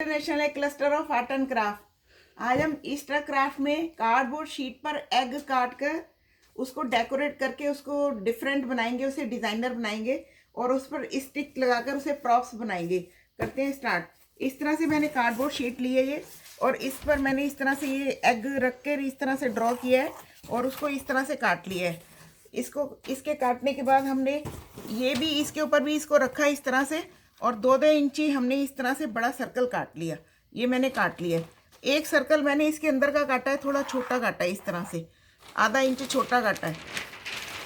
International cluster of art and craft. आज हम Easter craft में कार्डबोर्ड शीट पर एग काट कर उसको डेकोरेट करके उसको डिफरेंट बनाएंगे, उसे डिज़ाइनर बनाएंगे और उस पर स्टिक लगाकर उसे प्रॉप्स बनाएंगे। करते हैं स्टार्ट। इस तरह से मैंने कार्डबोर्ड शीट ली है ये, और इस पर मैंने इस तरह से ये एग रख कर इस तरह से ड्रॉ किया है और उसको इस तरह से काट लिया है। इसके काटने के बाद हमने ये भी इसके ऊपर भी इसको रखा इस तरह से, और 2-2 इंची हमने इस तरह से बड़ा सर्कल काट लिया। ये मैंने काट लिया है। एक सर्कल मैंने इसके अंदर का काटा है, थोड़ा छोटा काटा है, इस तरह से आधा इंच छोटा काटा है।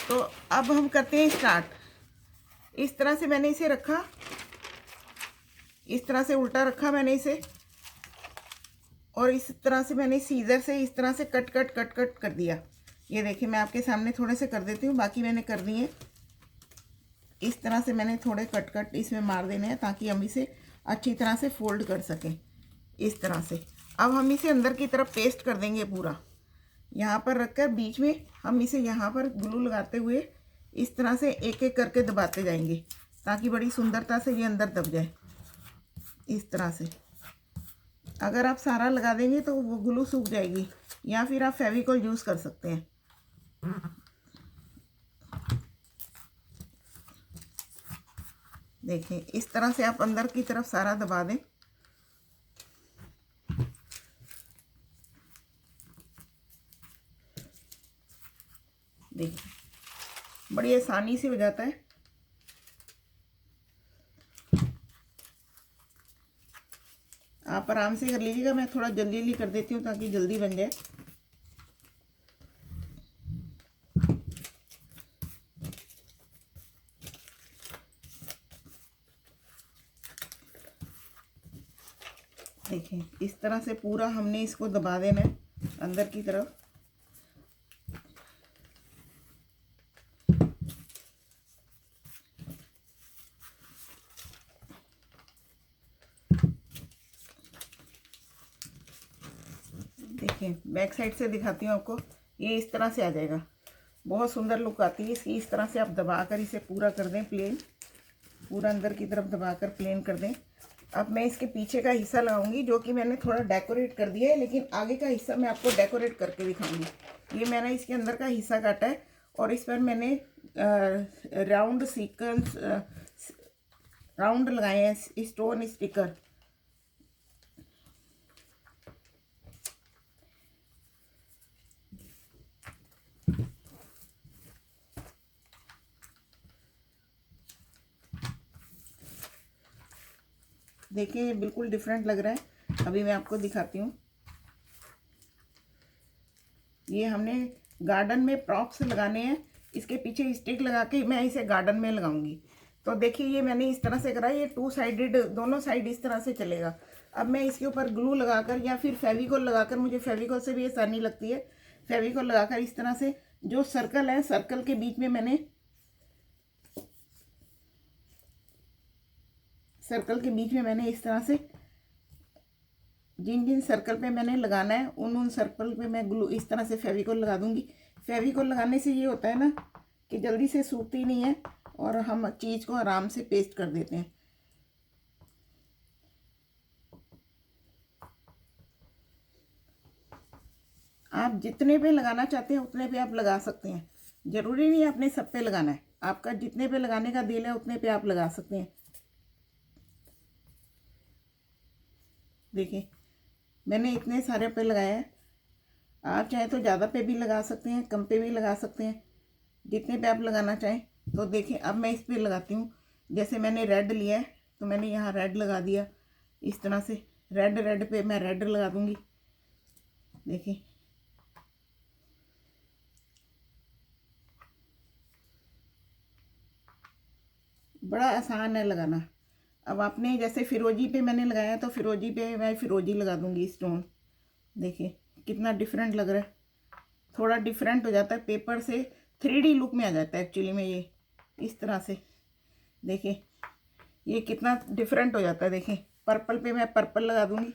तो अब हम करते हैं स्टार्ट। इस तरह से मैंने इसे रखा, इस तरह से उल्टा रखा मैंने इसे, और इस तरह से मैंने सीजर से इस तरह से कट कट कट कट कर दिया। ये देखिए, मैं आपके सामने थोड़े से कर देती हूँ, बाकी मैंने कर दिए। इस तरह से मैंने थोड़े कट कट इसमें मार देने हैं ताकि हम इसे अच्छी तरह से फोल्ड कर सकें। इस तरह से अब हम इसे अंदर की तरफ पेस्ट कर देंगे पूरा। यहाँ पर रखकर बीच में हम इसे यहाँ पर ग्लू लगाते हुए इस तरह से एक एक करके दबाते जाएंगे ताकि बड़ी सुंदरता से ये अंदर दब जाए। इस तरह से अगर आप सारा लगा देंगे तो वो ग्लू सूख जाएगी, या फिर आप फेविकॉल यूज़ कर सकते हैं। देखें, इस तरह से आप अंदर की तरफ सारा दबा दें। देखिए, बड़ी आसानी से हो जाता है। आप आराम से कर लीजिएगा, मैं थोड़ा जल्दी जल्दी कर देती हूँ ताकि जल्दी बन जाए। देखिए, इस तरह से पूरा हमने इसको दबा देना है अंदर की तरफ। देखिए, बैक साइड से दिखाती हूँ आपको। ये इस तरह से आ जाएगा, बहुत सुंदर लुक आती है इसकी। इस तरह से आप दबाकर इसे पूरा कर दें प्लेन, पूरा अंदर की तरफ दबाकर प्लेन कर दें। अब मैं इसके पीछे का हिस्सा लगाऊंगी जो कि मैंने थोड़ा डेकोरेट कर दिया है, लेकिन आगे का हिस्सा मैं आपको डेकोरेट करके दिखाऊंगी। ये मैंने इसके अंदर का हिस्सा काटा है और इस पर मैंने राउंड सीक्वेंस राउंड लगाए हैं, स्टोन स्टिकर। देखिए, ये बिल्कुल डिफरेंट लग रहा है। अभी मैं आपको दिखाती हूँ। ये हमने गार्डन में प्रॉप्स लगाने हैं, इसके पीछे स्टिक लगा के मैं इसे गार्डन में लगाऊंगी। तो देखिए, ये मैंने इस तरह से करा। ये 2 साइडेड, दोनों साइड इस तरह से चलेगा। अब मैं इसके ऊपर ग्लू लगाकर या फिर फेविकॉल लगाकर, मुझे फेविकॉल से भी आसानी लगती है, फेविकॉल लगाकर इस तरह से जो सर्कल है, सर्कल के बीच में मैंने इस तरह से जिन जिन सर्कल पे मैंने लगाना है उन सर्कल पे मैं ग्लू इस तरह से फेविकॉल लगा दूंगी। फेविकॉल लगाने से ये होता है ना कि जल्दी से सूखती नहीं है और हम चीज़ को आराम से पेस्ट कर देते हैं। आप जितने पे लगाना चाहते हैं उतने पे आप लगा सकते हैं, ज़रूरी नहीं आपने सब पे लगाना है। आपका जितने पे लगाने का दिल है उतने पे आप लगा सकते हैं। देखिए, मैंने इतने सारे पे लगाया है। आप चाहे तो ज़्यादा पे भी लगा सकते हैं, कम पे भी लगा सकते हैं, जितने पे आप लगाना चाहें। तो देखिए, अब मैं इस पे लगाती हूँ। जैसे मैंने रेड लिया है तो मैंने यहाँ रेड लगा दिया। इस तरह से रेड पे मैं रेड लगा दूँगी। देखिए, बड़ा आसान है लगाना। अब आपने जैसे फिरोजी पे मैंने लगाया तो फिरोजी पे मैं फिरोजी लगा दूँगी स्टोन। देखिए, कितना डिफरेंट लग रहा है। थोड़ा डिफरेंट हो जाता है, पेपर से 3D लुक में आ जाता है एक्चुअली में। ये इस तरह से देखिए, ये कितना डिफरेंट हो जाता है। देखिए, पर्पल पे मैं पर्पल लगा दूंगी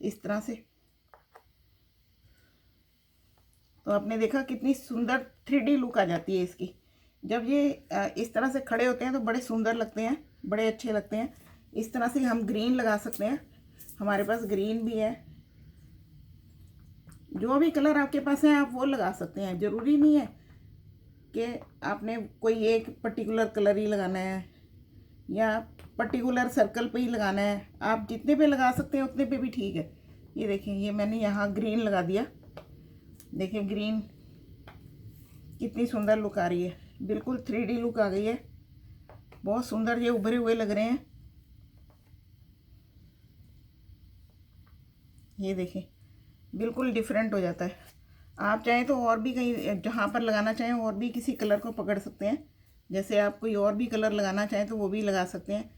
इस तरह से। तो आपने देखा कितनी सुंदर 3D लुक आ जाती है इसकी। जब ये इस तरह से खड़े होते हैं तो बड़े सुंदर लगते हैं, बड़े अच्छे लगते हैं। इस तरह से हम ग्रीन लगा सकते हैं। हमारे पास ग्रीन भी है। जो भी कलर आपके पास है आप वो लगा सकते हैं, ज़रूरी नहीं है कि आपने कोई एक पर्टिकुलर कलर ही लगाना है या पर्टिकुलर सर्कल पे ही लगाना है। आप जितने पे लगा सकते हैं उतने पे भी ठीक है। ये देखें, ये मैंने यहाँ ग्रीन लगा दिया। देखिए ग्रीन कितनी सुंदर लुक आ रही है, बिल्कुल 3D लुक आ गई है। बहुत सुंदर ये उभरे हुए लग रहे हैं। ये देखें बिल्कुल डिफरेंट हो जाता है। आप चाहें तो और भी कहीं जहाँ पर लगाना चाहें और भी किसी कलर को पकड़ सकते हैं। जैसे आप कोई और भी कलर लगाना चाहें तो वो भी लगा सकते हैं।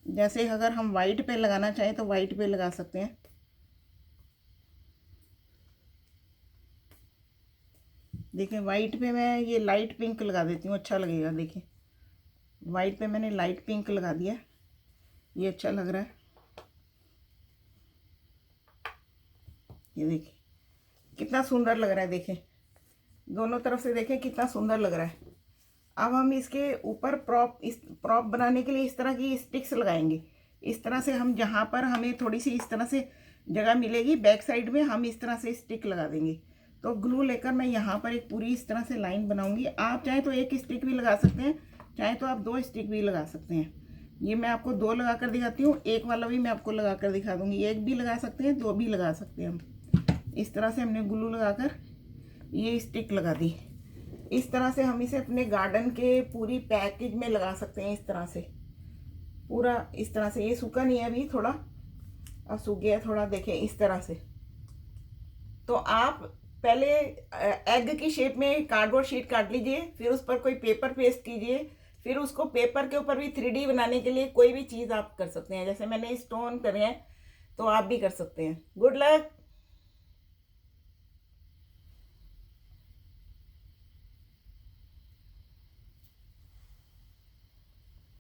जैसे अगर हम वाइट पे लगाना चाहें तो वाइट पे लगा सकते हैं। देखिए वाइट पे मैं ये लाइट पिंक लगा देती हूँ, अच्छा लगेगा। देखिए वाइट पे मैंने लाइट पिंक लगा दिया, ये अच्छा लग रहा है। ये देखिए कितना सुंदर लग रहा है। देखें दोनों तरफ से देखें कितना सुंदर लग रहा है। अब हम इसके ऊपर इस प्रॉप बनाने के लिए इस तरह की स्टिक्स लगाएंगे। इस तरह से हम जहाँ पर हमें थोड़ी सी इस तरह से जगह मिलेगी बैक साइड में, हम इस तरह से स्टिक लगा देंगे। तो ग्लू लेकर मैं यहाँ पर एक पूरी इस तरह से लाइन बनाऊंगी। आप चाहें तो एक स्टिक भी लगा सकते हैं, चाहे तो आप 2 स्टिक भी लगा सकते हैं। ये मैं आपको 2 लगा कर दिखाती हूँ, एक वाला भी मैं आपको लगा कर दिखा दूँगी। एक भी लगा सकते हैं, 2 भी लगा सकते हैं हम। इस तरह से हमने ग्लू लगाकर ये स्टिक लगा दी। इस तरह से हम इसे अपने गार्डन के पूरी पैकेज में लगा सकते हैं। इस तरह से पूरा इस तरह से, ये सूखा नहीं है अभी, थोड़ा अब सूख गया थोड़ा। देखें इस तरह से। तो आप पहले एग की शेप में कार्डबोर्ड शीट काट लीजिए, फिर उस पर कोई पेपर पेस्ट कीजिए, फिर उसको पेपर के ऊपर भी 3D बनाने के लिए कोई भी चीज़ आप कर सकते हैं। जैसे मैंने स्टोन करे हैं तो आप भी कर सकते हैं। Good luck.